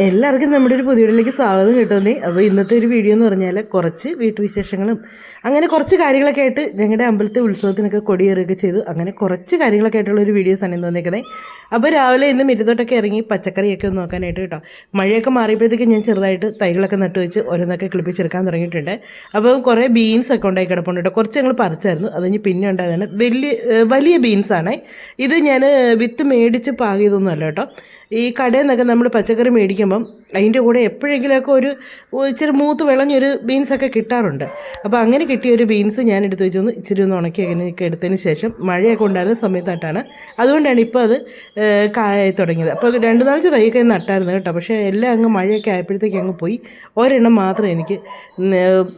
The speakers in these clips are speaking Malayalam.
എല്ലാവർക്കും നമ്മുടെ ഒരു പുതിയ വീഡിയോയിലേക്ക് സ്വാഗതം കിട്ടുന്നേ. അപ്പോൾ ഇന്നത്തെ ഒരു വീഡിയോ എന്ന് പറഞ്ഞാൽ കുറച്ച് വീട്ടുവിശേഷങ്ങളും അങ്ങനെ കുറച്ച് കാര്യങ്ങളൊക്കെ ആയിട്ട് ഞങ്ങളുടെ അമ്പലത്തെ ഉത്സവത്തിനൊക്കെ കൊടിയേറുകയൊക്കെ ചെയ്തു. അങ്ങനെ കുറച്ച് കാര്യങ്ങളൊക്കെ ആയിട്ടുള്ള ഒരു വീഡിയോസാണ് ഇന്ന് വന്നേക്കുന്നത്. അപ്പോൾ രാവിലെ ഇന്ന് മുറ്റത്തോട്ടൊക്കെ ഇറങ്ങി പച്ചക്കറിയൊക്കെ ഒന്ന് നോക്കാനായിട്ട് കേട്ടോ. മഴയൊക്കെ മാറിയപ്പോഴത്തേക്ക് ഞാൻ ചെറുതായിട്ട് തൈകളൊക്കെ നട്ടു വെച്ച് ഓരോന്നൊക്കെ കിളിപ്പിച്ചെടുക്കാൻ തുടങ്ങിയിട്ടുണ്ട്. അപ്പോൾ കുറേ ബീൻസൊക്കെ ഉണ്ടായി കിടപ്പുണ്ട് കേട്ടോ. കുറച്ച് ഞങ്ങൾ പറിച്ചായിരുന്നു, അതിന് പിന്നെ ഉണ്ടായതാണ് വലിയ ബീൻസാണ് ഇത്. ഞാൻ വിത്ത് മേടിച്ച് പാകിയതൊന്നും അല്ല കേട്ടോ. ഈ കടയിൽ നിന്നൊക്കെ നമ്മൾ പച്ചക്കറി മേടിക്കുമ്പം അതിൻ്റെ കൂടെ എപ്പോഴെങ്കിലുമൊക്കെ ഒരു ഇച്ചിരി മൂത്ത് വിളഞ്ഞൊരു ബീൻസൊക്കെ കിട്ടാറുണ്ട്. അപ്പോൾ അങ്ങനെ കിട്ടിയൊരു ബീൻസ് ഞാൻ എടുത്ത് വെച്ചൊന്ന് ഇച്ചിരി ഒന്ന് ഉണക്കി അങ്ങനെയൊക്കെ എടുത്തതിന് ശേഷം മഴയൊക്കെ ഉണ്ടായിരുന്ന സമയത്തായിട്ടാണ്. അതുകൊണ്ടാണ് ഇപ്പോൾ അത് കായായി തുടങ്ങിയത്. അപ്പോൾ 2-4 തൈയൊക്കെ നട്ടായിരുന്നു കേട്ടോ. പക്ഷേ എല്ലാം അങ്ങ് മഴയൊക്കെ ആയപ്പോഴത്തേക്ക് അങ്ങ് പോയി. ഒരെണ്ണം മാത്രം എനിക്ക്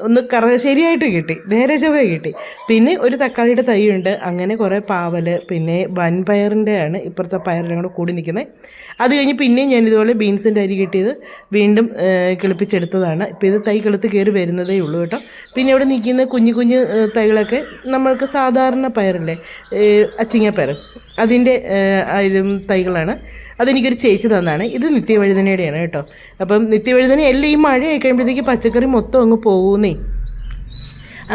ഒന്ന് ശരിയായിട്ട് കിട്ടി, നേരെ ചൊവ്വ കിട്ടി. പിന്നെ ഒരു തക്കാളിയുടെ തൈയുണ്ട്. അങ്ങനെ കുറേ പാവൽ, പിന്നെ വൻപയറിൻ്റെ ആണ് ഇപ്പുറത്തെ പയറെല്ലാം കൂടെ കൂടി നിൽക്കുന്നത്. അത് കഴിഞ്ഞ് പിന്നെയും ഞാനിതുപോലെ ബീൻസിൻ്റെ അരി കിട്ടിയത് വീണ്ടും കിളിപ്പിച്ചെടുത്തതാണ്. ഇപ്പോൾ ഇത് തൈ കിളുത്ത് കയറി വരുന്നതേ ഉള്ളൂ കേട്ടോ. പിന്നെ ഇവിടെ നിൽക്കുന്ന കുഞ്ഞു തൈകളൊക്കെ നമ്മൾക്ക് സാധാരണ പയറില്ലേ, അച്ചിങ്ങപ്പയർ, അതിൻ്റെ തൈകളാണ്. അതെനിക്കൊരു ചേച്ചി തന്നാണ്. ഇത് നിത്യവഴുതനയുടെയാണ് കേട്ടോ. അപ്പം നിത്യവഴുതന എല്ലാം ഈ മഴയായി കഴിയുമ്പോഴത്തേക്ക് പച്ചക്കറി മൊത്തം അങ്ങ് പോകുന്നേ.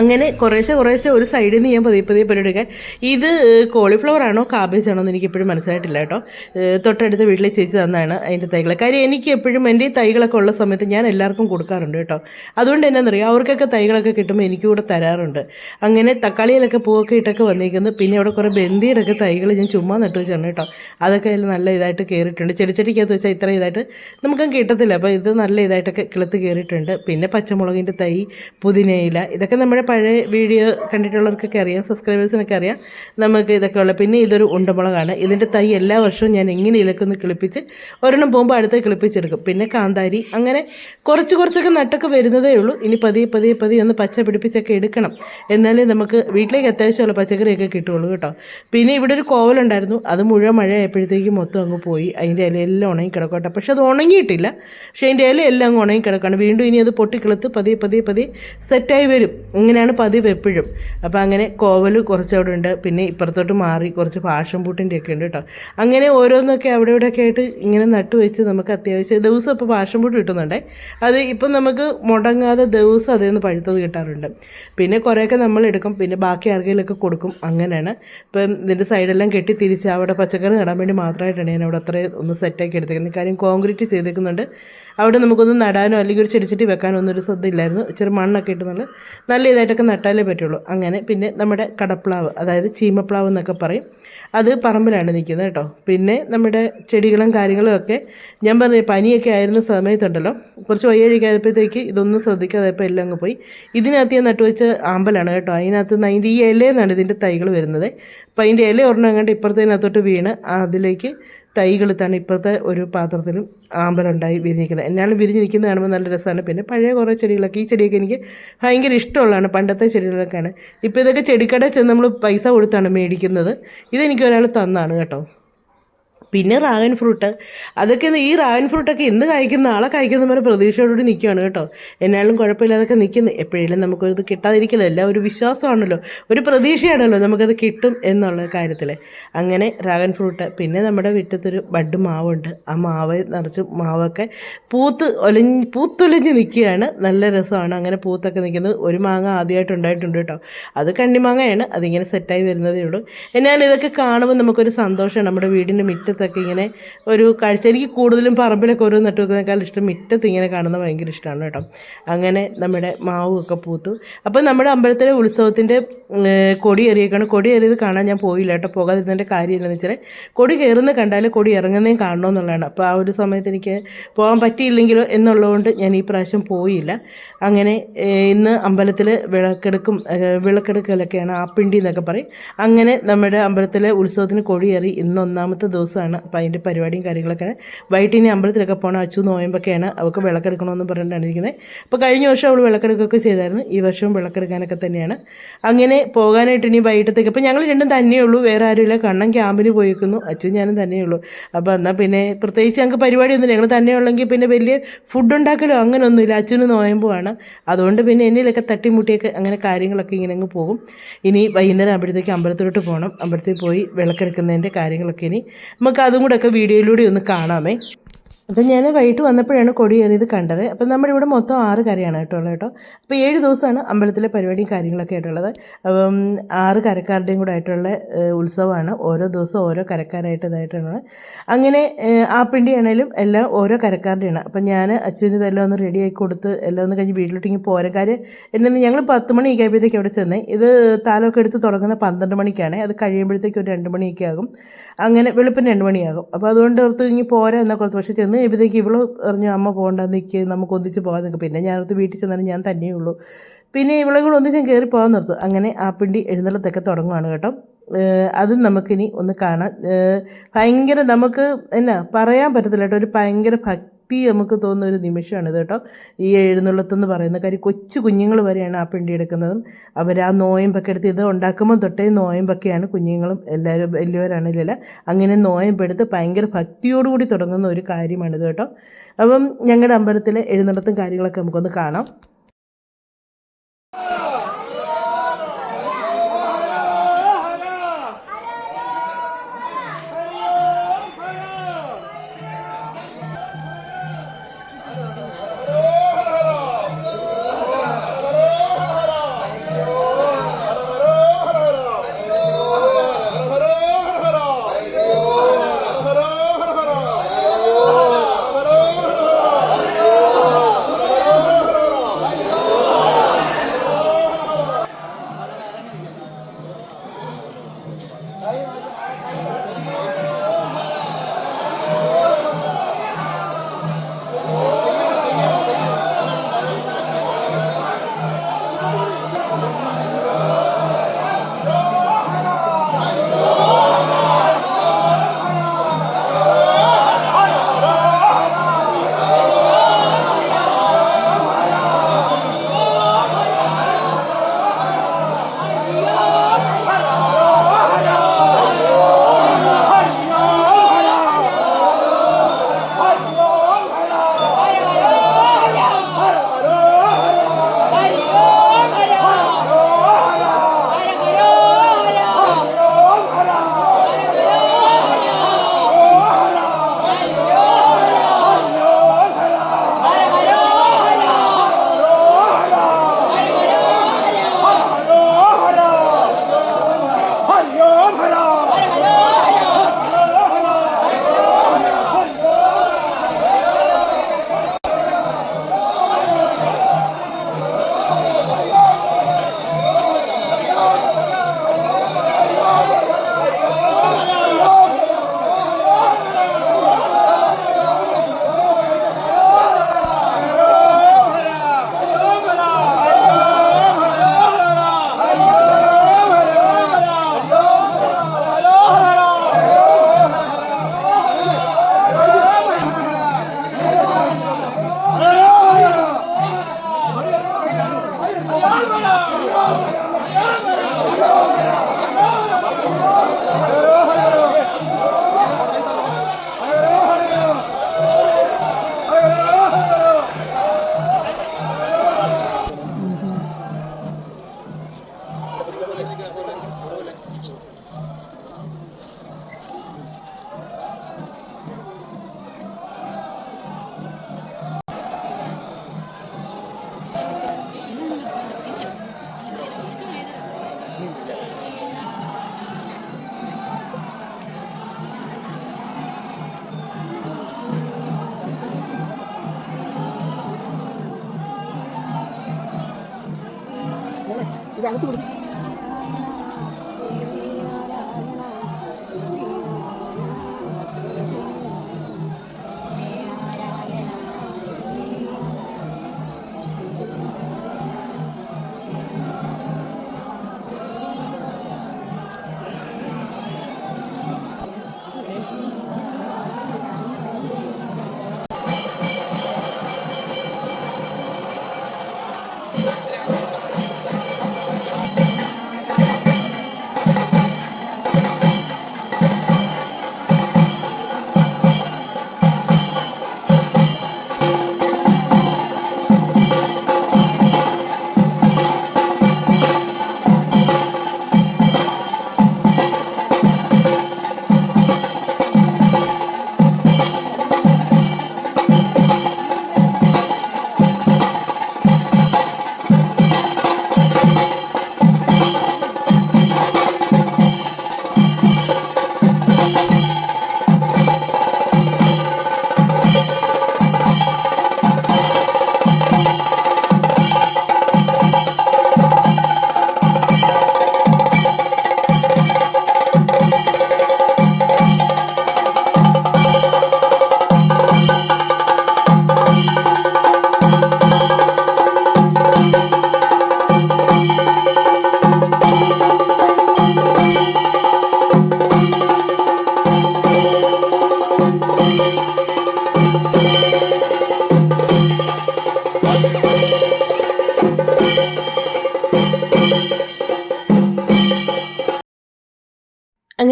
അങ്ങനെ കുറേശ്ശെ ഒരു സൈഡിൽ നിന്ന് ഞാൻ പതിയെ പരിപാടിയൊക്കെ. ഇത് കോളിഫ്ലവർ ആണോ കാബേജ് ആണോ എന്ന് എനിക്കെപ്പോഴും മനസ്സിലായിട്ടില്ല കേട്ടോ. തൊട്ടടുത്ത വീട്ടിലെ ചേച്ചി തന്നാണ് അതിൻ്റെ തൈകൾ. കാര്യം എനിക്ക് എപ്പോഴും എൻ്റെ തൈകളൊക്കെ ഉള്ള സമയത്ത് ഞാൻ എല്ലാവർക്കും കൊടുക്കാറുണ്ട് കേട്ടോ. അതുകൊണ്ട് എന്നാണെന്നറിയാം, അവർക്കൊക്കെ തൈകളൊക്കെ കിട്ടുമ്പോൾ എനിക്ക് കൂടെ തരാറുണ്ട്. അങ്ങനെ തക്കാളിയിലൊക്കെ പൂവൊക്കെ ഇട്ടൊക്കെ വന്നിരിക്കുന്നു. പിന്നെ അവിടെ കുറേ ബന്ദിയുടെയൊക്കെ തൈകൾ ഞാൻ ചുമ്മാ നട്ടു വെച്ചാണ് കേട്ടോ. അതൊക്കെ അതിൽ നല്ല ഇതായിട്ട് കയറിയിട്ടുണ്ട്. ചെടിച്ചട്ടിക്കകത്ത് വെച്ചാൽ ഇത്ര ഇതായിട്ട് നമുക്കും കിട്ടത്തില്ല. അപ്പോൾ ഇത് നല്ല ഇതായിട്ടൊക്കെ കിളുത്ത് കയറിയിട്ടുണ്ട്. പിന്നെ പച്ചമുളകിൻ്റെ തൈ, പുതിനയില, ഇതൊക്കെ നമ്മുടെ പഴയ വീഡിയോ കണ്ടിട്ടുള്ളവർക്കൊക്കെ അറിയാം, സബ്സ്ക്രൈബേഴ്സിനൊക്കെ അറിയാം നമുക്ക് ഇതൊക്കെ ഉള്ളത്. പിന്നെ ഇതൊരു ഉണ്ടമുളകാണ്. ഇതിൻ്റെ തൈ എല്ലാ വർഷവും ഞാൻ എങ്ങനെ ഇലക്കൊന്ന് കിളിപ്പിച്ച് ഒരെണ്ണം പോകുമ്പോൾ അടുത്ത് കിളിപ്പിച്ചെടുക്കും. പിന്നെ കാന്താരി, അങ്ങനെ കുറച്ചൊക്കെ നട്ടൊക്കെ വരുന്നതേ ഉള്ളൂ. ഇനി പതിയെ ഒന്ന് പച്ച പിടിപ്പിച്ചൊക്കെ എടുക്കണം, എന്നാലേ നമുക്ക് വീട്ടിലേക്ക് അത്യാവശ്യമുള്ള പച്ചക്കറിയൊക്കെ കിട്ടുള്ളൂ കേട്ടോ. പിന്നെ ഇവിടെ ഒരു കോവലുണ്ടായിരുന്നു, അത് മുഴുവൻ മഴയായപ്പോഴത്തേക്കും മൊത്തം അങ്ങ് പോയി. അതിൻ്റെ ഇലയെല്ലാം ഉണങ്ങി കിടക്കട്ടെ. പക്ഷെ അത് ഉണങ്ങിയിട്ടില്ല. പക്ഷേ അതിൻ്റെ ഇലയെല്ലാം അങ്ങ് ഉണങ്ങി കിടക്കുകയാണ്. വീണ്ടും ഇനി അത് പൊട്ടിക്കിളുത്ത് പതിയെ സെറ്റായി വരും. ഇങ്ങനെയാണ് പതിവ് എപ്പോഴും. അപ്പോൾ അങ്ങനെ കോവൽ കുറച്ചവിടെ ഉണ്ട്. പിന്നെ ഇപ്പുറത്തോട്ട് മാറി കുറച്ച് പാഷൻ പൂട്ടിൻ്റെ ഒക്കെ ഉണ്ട് കേട്ടോ. അങ്ങനെ ഓരോന്നൊക്കെ അവിടെ ഇവിടെയൊക്കെ ആയിട്ട് ഇങ്ങനെ നട്ടു വെച്ച് നമുക്ക് അത്യാവശ്യം ദിവസം ഇപ്പോൾ പാഷൻ പൂട്ട് കിട്ടുന്നുണ്ടേ. അത് ഇപ്പം നമുക്ക് മുടങ്ങാതെ ദിവസം അതിൽ നിന്ന് പഴുത്തത് കിട്ടാറുണ്ട്. പിന്നെ കുറേയൊക്കെ നമ്മൾ എടുക്കും, പിന്നെ ബാക്കി ആർക്കെങ്കിലുമൊക്കെ കൊടുക്കും. അങ്ങനെയാണ്. ഇപ്പം ഇതിൻ്റെ സൈഡെല്ലാം കെട്ടി തിരിച്ച് അവിടെ പച്ചക്കറി നടാൻ വേണ്ടി മാത്രമായിട്ടാണ് ഞാൻ അവിടെ അത്രയും ഒന്ന് സെറ്റാക്കി എടുത്തേക്കുന്നത്. കാര്യം കോൺക്രീറ്റ് ചെയ്തേക്കുന്നുണ്ട്. അവിടെ നമുക്കൊന്ന് നടാനോ അല്ലെങ്കിൽ ഒരു ചെടിച്ചട്ടി വെക്കാനോ ഒന്നും ഒരു ശ്രദ്ധ ഇല്ലായിരുന്നു. ഇച്ചിരി മണ്ണൊക്കെ ഇട്ട് നല്ല ഇതായിട്ടൊക്കെ നട്ടാലേ പറ്റുള്ളൂ. അങ്ങനെ പിന്നെ നമ്മുടെ കടപ്ലാവ്, അതായത് ചീമപ്ലാവ് എന്നൊക്കെ പറയും, അത് പറമ്പിലാണ് നിൽക്കുന്നത് കേട്ടോ. പിന്നെ നമ്മുടെ ചെടികളും കാര്യങ്ങളും ഒക്കെ ഞാൻ പറഞ്ഞ പനിയൊക്കെ ആയിരുന്ന സമയത്തുണ്ടല്ലോ, കുറച്ച് വയ്യഴിയൊക്കെ ആയപ്പോഴത്തേക്ക് ഇതൊന്നും ശ്രദ്ധിക്കാതെ ഇപ്പോൾ എല്ലാം അങ്ങ് പോയി. ഇതിനകത്ത് ഞാൻ നട്ടുവെച്ച ആമ്പലാണ് കേട്ടോ. അതിനകത്ത് നിന്ന് അതിൻ്റെ ഈ ഇലയെന്നാണ് ഇതിൻ്റെ തൈകൾ വരുന്നത്. അപ്പോൾ അതിൻ്റെ ഇല ഒരെണ്ണം അങ്ങോട്ട് ഇപ്പുറത്തേനകത്തോട്ട് വീണ് അതിലേക്ക് തൈകളെത്താണ് ഇപ്പോഴത്തെ ഒരു പാത്രത്തിലും ആമ്പലുണ്ടായി വിരിഞ്ഞിരിക്കുന്നത്. എന്നാലും വിരിഞ്ഞ് നിൽക്കുന്നത് കാണുമ്പോൾ നല്ല രസമാണ്. പിന്നെ പഴയ കുറേ ചെടികളൊക്കെ, ഈ ചെടിയൊക്കെ എനിക്ക് ഭയങ്കര ഇഷ്ടമുള്ളതാണ്, പണ്ടത്തെ ചെടികളൊക്കെയാണ്. ഇപ്പോൾ ഇതൊക്കെ ചെടിക്കടയിൽ ചെന്ന് നമ്മൾ പൈസ കൊടുത്താണ് മേടിക്കുന്നത്. ഇതെനിക്ക് ഒരാൾ തന്നാണ് കേട്ടോ. പിന്നെ ഡ്രാഗൺ ഫ്രൂട്ട്, അതൊക്കെ ഈ ഡ്രാഗൺ ഫ്രൂട്ടൊക്കെ എന്ത് കായ്ക്കുന്ന ആളെ കായ്ക്കുന്ന പോലെ പ്രതീക്ഷയോടുകൂടി നിൽക്കുകയാണ് കേട്ടോ. എന്നാലും കുഴപ്പമില്ലാതൊക്കെ നിൽക്കുന്നു. എപ്പോഴേലും നമുക്കത് കിട്ടാതിരിക്കില്ല, എല്ലാം ഒരു വിശ്വാസമാണല്ലോ, ഒരു പ്രതീക്ഷയാണല്ലോ നമുക്കത് കിട്ടും എന്നുള്ള കാര്യത്തിൽ. അങ്ങനെ ഡ്രാഗൺ ഫ്രൂട്ട്. പിന്നെ നമ്മുടെ വീട്ടിലത്തൊരു ബഡ് മാവുണ്ട്. ആ മാവ് നിറച്ച് മാവൊക്കെ പൂത്തൊലിഞ്ഞ് നിൽക്കുകയാണ്. നല്ല രസമാണ്. അങ്ങനെ പൂത്തൊക്കെ നിൽക്കുന്നത്. ഒരു മാങ്ങ ആദ്യമായിട്ട് ഉണ്ടായിട്ടുണ്ട് കേട്ടോ. അത് കണ്ണിമാങ്ങയാണ്. അതിങ്ങനെ സെറ്റായി വരുന്നതേ ഉള്ളൂ. എന്നാലും ഇതൊക്കെ കാണുമ്പോൾ നമുക്കൊരു സന്തോഷമാണ്. നമ്മുടെ വീടിൻ്റെ മുറ്റത്ത് ഇങ്ങനെ ഒരു കാഴ്ച. എനിക്ക് കൂടുതലും പറമ്പിലൊക്കെ ഓരോ നട്ടു വെക്കുന്നതിനേക്കാൾ ഇഷ്ടം മുറ്റത്ത് ഇങ്ങനെ കാണുന്നത് ഭയങ്കര ഇഷ്ടമാണ് കേട്ടോ. അങ്ങനെ നമ്മുടെ മാവൊക്കെ പൂത്തു. അപ്പോൾ നമ്മുടെ അമ്പലത്തിലെ ഉത്സവത്തിൻ്റെ കൊടി കയറിയേക്കാണ്. കൊടി കയറിയത് കാണാൻ ഞാൻ പോയില്ല കേട്ടോ. പോകാതിരുന്നതിൻ്റെ കാര്യം എന്താണെന്ന് വെച്ചാൽ കൊടി കയറുന്ന കണ്ടാൽ കൊടി ഇറങ്ങുന്നതും കാണണമെന്നുള്ളതാണ്. അപ്പോൾ ആ ഒരു സമയത്ത് എനിക്ക് പോകാൻ പറ്റിയില്ലെങ്കിലോ എന്നുള്ളതുകൊണ്ട് ഞാൻ ഈ പ്രാവശ്യം പോയില്ല. അങ്ങനെ ഇന്ന് അമ്പലത്തിൽ വിളക്കെടുക്കലൊക്കെയാണ്, ആപ്പിണ്ടി എന്നൊക്കെ പറയും. അങ്ങനെ നമ്മുടെ അമ്പലത്തിലെ ഉത്സവത്തിന് കൊടി കയറി. ഇന്ന് 1ാമത്തെ ദിവസമാണ്. അപ്പോൾ അതിൻ്റെ പരിപാടിയും കാര്യങ്ങളൊക്കെയാണ്. വൈകിട്ട് ഇനി അമ്പലത്തിലൊക്കെ പോകണം. അച്ചു നോയമ്പൊക്കെയാണ്, അവൾക്ക് വിളക്കെടുക്കണമെന്ന് പറഞ്ഞിട്ടാണ് ഇരിക്കുന്നത്. അപ്പോൾ കഴിഞ്ഞ വർഷം അവൾ വിളക്കെടുക്കുകയൊക്കെ ചെയ്തായിരുന്നു. ഈ വർഷവും വിളക്കെടുക്കാനൊക്കെ തന്നെയാണ്. അങ്ങനെ പോകാനായിട്ട് ഇനി വൈകിട്ടത്തേക്ക്. അപ്പോൾ ഞങ്ങൾ രണ്ടും തന്നെയുള്ളൂ, വേറെ ആരുമില്ല. കണ്ണൻ ക്യാമ്പിന് പോയിരിക്കുന്നു, അച്ഛൻ ഞാനും തന്നെയുള്ളൂ. അപ്പോൾ എന്നാൽ പിന്നെ പ്രത്യേകിച്ച് ഞങ്ങൾക്ക് പരിപാടിയൊന്നുമില്ല. ഞങ്ങൾ തന്നെയുള്ളെങ്കിൽ പിന്നെ വലിയ ഫുഡ് ഉണ്ടാക്കലോ അങ്ങനെയൊന്നുമില്ല. അച്ഛന് നോയമ്പുമാണ്. അതുകൊണ്ട് പിന്നെ എന്നിലൊക്കെ തട്ടിമുട്ടിയൊക്കെ അങ്ങനെ കാര്യങ്ങളൊക്കെ ഇങ്ങനെ അങ്ങ് പോകും. ഇനി വൈകുന്നേരം ആകുമ്പോഴത്തേക്ക് അമ്പലത്തിലോട്ട് പോകണം. അമ്പലത്തിൽ പോയി വിളക്കെടുക്കുന്നതിൻ്റെ കാര്യങ്ങളൊക്കെ ഇനി നമുക്ക് അതും കൂടെ ഒക്കെ വീഡിയോയിലൂടെ ഒന്ന് കാണാമേ. അപ്പം ഞാൻ വൈകിട്ട് വന്നപ്പോഴാണ് കൊടിയേറിയത് കണ്ടത്. അപ്പം നമ്മുടെ ഇവിടെ മൊത്തം 6 കരയാണ് കേട്ടോ. അപ്പോൾ 7 ദിവസമാണ് അമ്പലത്തിലെ പരിപാടിയും കാര്യങ്ങളൊക്കെ ആയിട്ടുള്ളത്. അപ്പം 6 കരക്കാരുടെയും കൂടെ ആയിട്ടുള്ള ഉത്സവമാണ്. ഓരോ ദിവസവും ഓരോ കരക്കാരായിട്ട് ഇതായിട്ടാണ്. അങ്ങനെ ആ പിണ്ടിയാണേലും എല്ലാം ഓരോ കരക്കാരുടെയാണ്. അപ്പം ഞാൻ അച്ഛന് ഇതെല്ലാം ഒന്ന് റെഡിയാക്കി കൊടുത്ത് എല്ലാം ഒന്ന് കഴിഞ്ഞ് വീട്ടിലോട്ടിങ്ങ് പോരാൻ കാര്യം എന്നെ ഞങ്ങൾ 10 മണിയൊക്കെ ആയപ്പോഴത്തേക്ക് അവിടെ ചെന്നേ. ഇത് താലമൊക്കെ എടുത്ത് തുടങ്ങുന്ന 12 മണിക്കാണ്. അത് കഴിയുമ്പോഴത്തേക്ക് ഒരു 2 മണിയൊക്കെ ആകും. അങ്ങനെ വെളുപ്പിന് 2 മണിയാകും. അപ്പോൾ അതുകൊണ്ട് ഓർത്ത് ഇങ്ങനെ പോരാ എന്നൊക്കെ ഓർത്ത്. പക്ഷേ ചെന്ന് കഴിയുമ്പോഴത്തേക്ക് ഇവള് പറഞ്ഞു അമ്മ പോകണ്ട നിൽക്ക്, നമുക്ക് ഒന്നിച്ച് പോകാൻ നിൽക്കും. പിന്നെ ഞാനടുത്ത് വീട്ടിൽ ചെന്നാലും ഞാൻ തന്നെയേ ഉള്ളൂ. പിന്നെ ഇവളെ കൂടെ ഒന്നിച്ച് ഞാൻ കയറി പോകാൻ നിർത്തും. അങ്ങനെ ആ പിണ്ടി എഴുന്നള്ളത്തൊക്കെ തുടങ്ങുവാണ് കേട്ടോ. അതും നമുക്കിനി ഒന്ന് കാണാം. ഭയങ്കര നമുക്ക് എന്നാ പറയാൻ പറ്റത്തില്ല കേട്ടോ, ഒരു ഭയങ്കര ഭക്തി നമുക്ക് തോന്നുന്ന ഒരു നിമിഷമാണിത് കേട്ടോ. ഈ എഴുന്നള്ളത്തെന്ന് പറയുന്ന കാര്യം കൊച്ചു കുഞ്ഞുങ്ങൾ വരെയാണ് ആ പിണ്ടി എടുക്കുന്നതും. അവർ ആ നോയമ്പൊക്കെ എടുത്ത് ഇത് ഉണ്ടാക്കുമ്പോൾ തൊട്ടേ നോയമ്പൊക്കെയാണ് കുഞ്ഞുങ്ങളും എല്ലാവരും വലിയവരാണില്ല അങ്ങനെ നോയമ്പെടുത്ത് ഭയങ്കര ഭക്തിയോടുകൂടി തുടങ്ങുന്ന ഒരു കാര്യമാണിത് കേട്ടോ. അപ്പം ഞങ്ങളുടെ അമ്പലത്തിലെ എഴുന്നള്ളത്തും കാര്യങ്ങളൊക്കെ നമുക്കൊന്ന് കാണാം. ഇതകത്ത് കൊടുക്കും.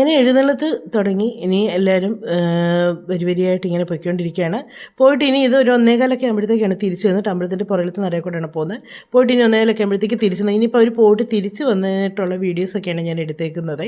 അങ്ങനെ എഴുന്നള്ളത്ത് തുടങ്ങി. ഇനി എല്ലാവരും വരിയായിട്ട് ഇങ്ങനെ പൊയ്ക്കൊണ്ടിരിക്കുകയാണ്. പോയിട്ട് ഇനി ഇത് ഒരു 1:15 ആകുമ്പോഴത്തേക്കാണ് തിരിച്ചു വന്നിട്ട് അമ്പലത്തിൻ്റെ പുറകിലത്തെ നടയിൽ കൂടെയാണ് പോകുന്നത്. പോയിട്ട് ഇനി 1:15 ആകുമ്പോഴത്തേക്ക് തിരിച്ചു വന്നത്. ഇനിയിപ്പോൾ അവർ പോയിട്ട് തിരിച്ച് വന്നിട്ടുള്ള വീഡിയോസൊക്കെയാണ് ഞാൻ എടുത്തേക്കുന്നത്.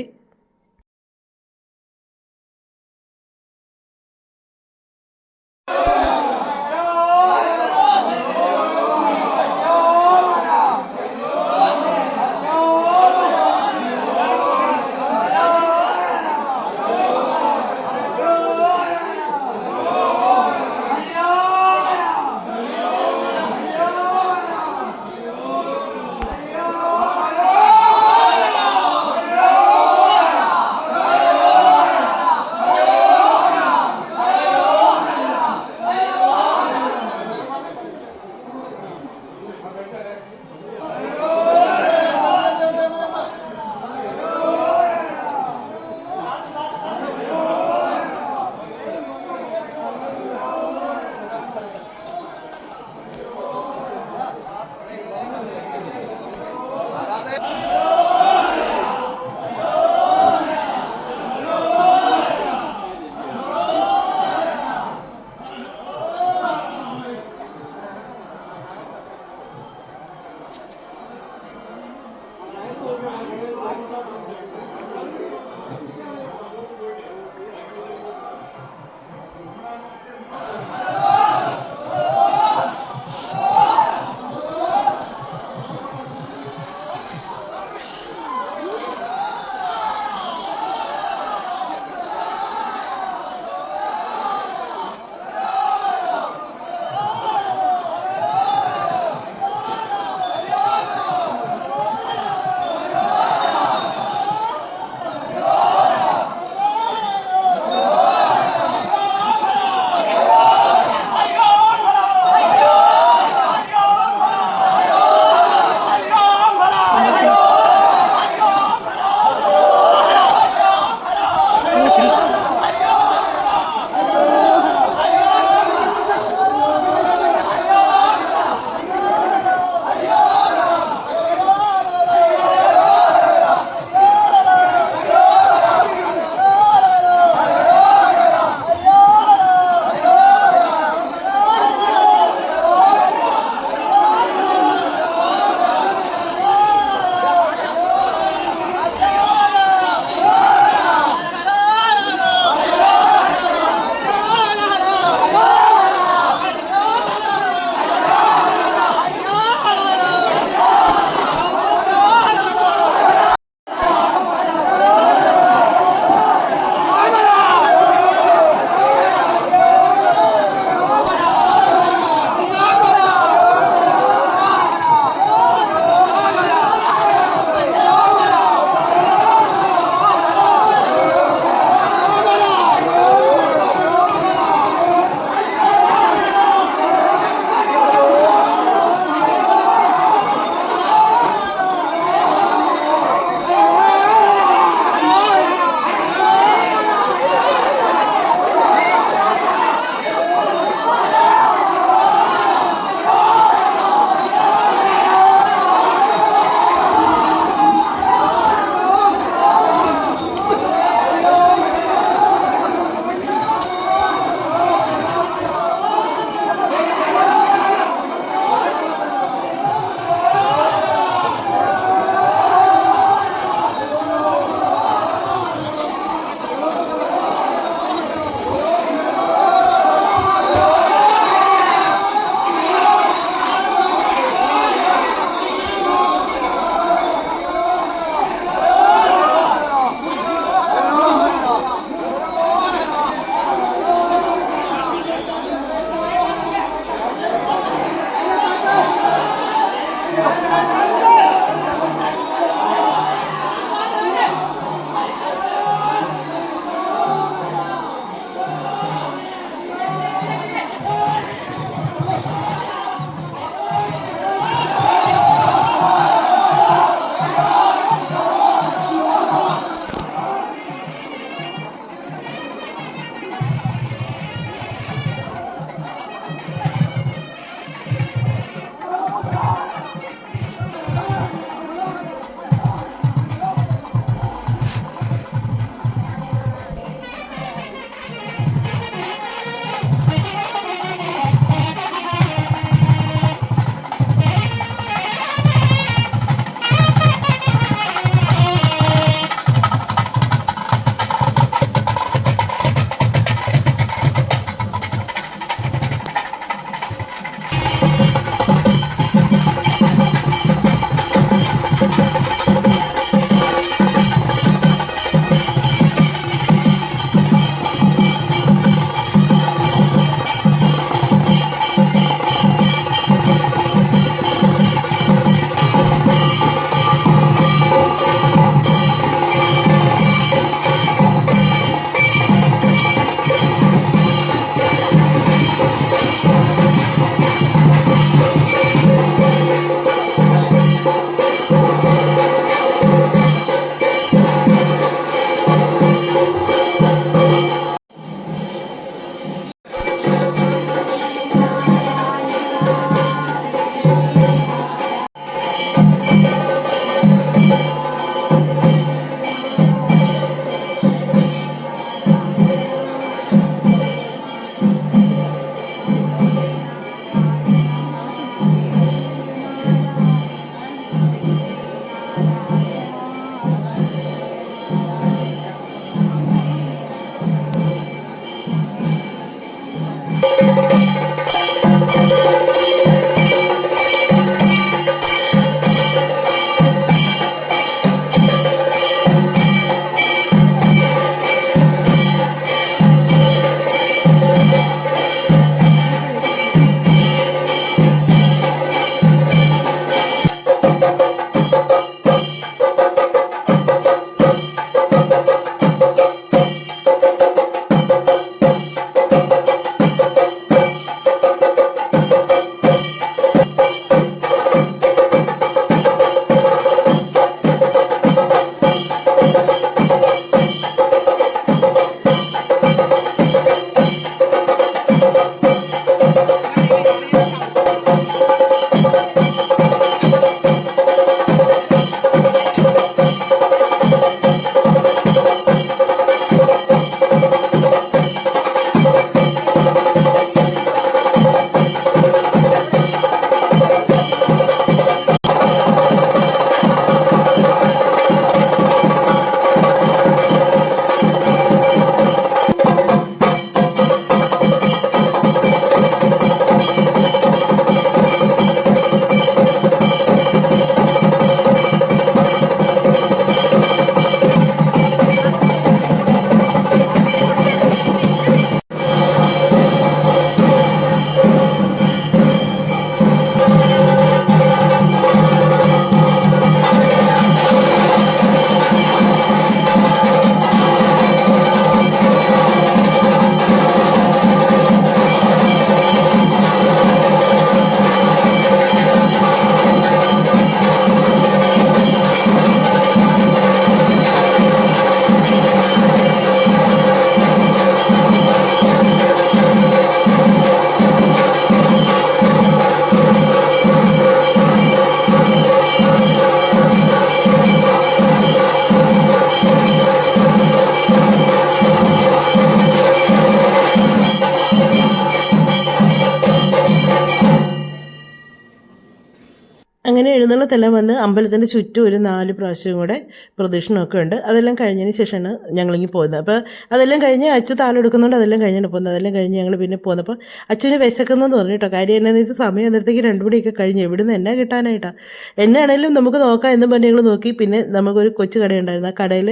അങ്ങനെ എഴുന്നള്ളത്തെല്ലാം വന്ന് അമ്പലത്തിൻ്റെ ചുറ്റും ഒരു 4 പ്രാവശ്യം കൂടെ പ്രദക്ഷിണമൊക്കെ ഉണ്ട്. അതെല്ലാം കഴിഞ്ഞതിന് ശേഷമാണ് ഞങ്ങളിങ്ങി പോകുന്നത്. അപ്പോൾ അതെല്ലാം കഴിഞ്ഞ് അച്ഛൻ താലെടുക്കുന്നുണ്ട്, അതെല്ലാം കഴിഞ്ഞിട്ട് പോകുന്നത്. അതെല്ലാം കഴിഞ്ഞ് ഞങ്ങൾ പിന്നെ പോകുന്നപ്പോൾ അച്ഛന് വിശക്കുന്നതെന്ന് പറഞ്ഞു കേട്ടോ. കാര്യം എന്നാന്ന് വെച്ചാൽ സമയം അന്നേരത്തേക്ക് 2 മണിയൊക്കെ കഴിഞ്ഞ് എവിടുന്ന് എന്നാ കിട്ടാനായിട്ടാണ്. എന്നാണേലും നമുക്ക് നോക്കാം എന്നും പറഞ്ഞ് ഞങ്ങൾ നോക്കി. പിന്നെ നമുക്കൊരു കൊച്ചു കടയുണ്ടായിരുന്നു. ആ കടയിൽ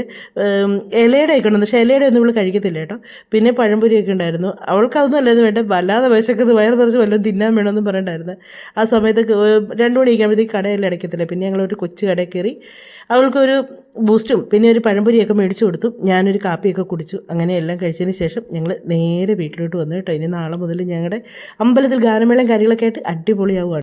ഇലയുടെ ഒക്കെ ഉണ്ട്, പക്ഷേ ഇലയുടെ ഒന്നും ഇവൾ കഴിക്കത്തില്ല കേട്ടോ. പിന്നെ പഴംപൊരിയൊക്കെ ഉണ്ടായിരുന്നു. അവൾക്കതൊന്നും അല്ലാതെ വേണ്ട, വല്ലാതെ വിശക്കുന്നത് വയറ് നിറച്ച് വല്ലതും തിന്നാൻ വേണമെന്നും പറഞ്ഞിട്ടുണ്ടായിരുന്നു. ആ സമയത്ത് 2 മണി കഴിയുമ്പോഴത്തേക്ക് കടയെല്ലാം അടയ്ക്കത്തില്ല. പിന്നെ ഞങ്ങളൊരു കൊച്ചു കടയിൽ കയറി അവൾക്കൊരു ബൂസ്റ്റും പിന്നെ ഒരു പഴംപൊരിയൊക്കെ മേടിച്ചു കൊടുത്തു. ഞാനൊരു കാപ്പിയൊക്കെ കുടിച്ചു. അങ്ങനെ എല്ലാം കഴിച്ചതിന് ശേഷം ഞങ്ങൾ നേരെ വീട്ടിലോട്ട് വന്നു കേട്ടോ. ഇനി നാളെ മുതൽ ഞങ്ങളുടെ അമ്പലത്തിൽ ഗാനമേളയും കാര്യങ്ങളൊക്കെ ആയിട്ട് അടിപൊളിയാവുകയാണ്.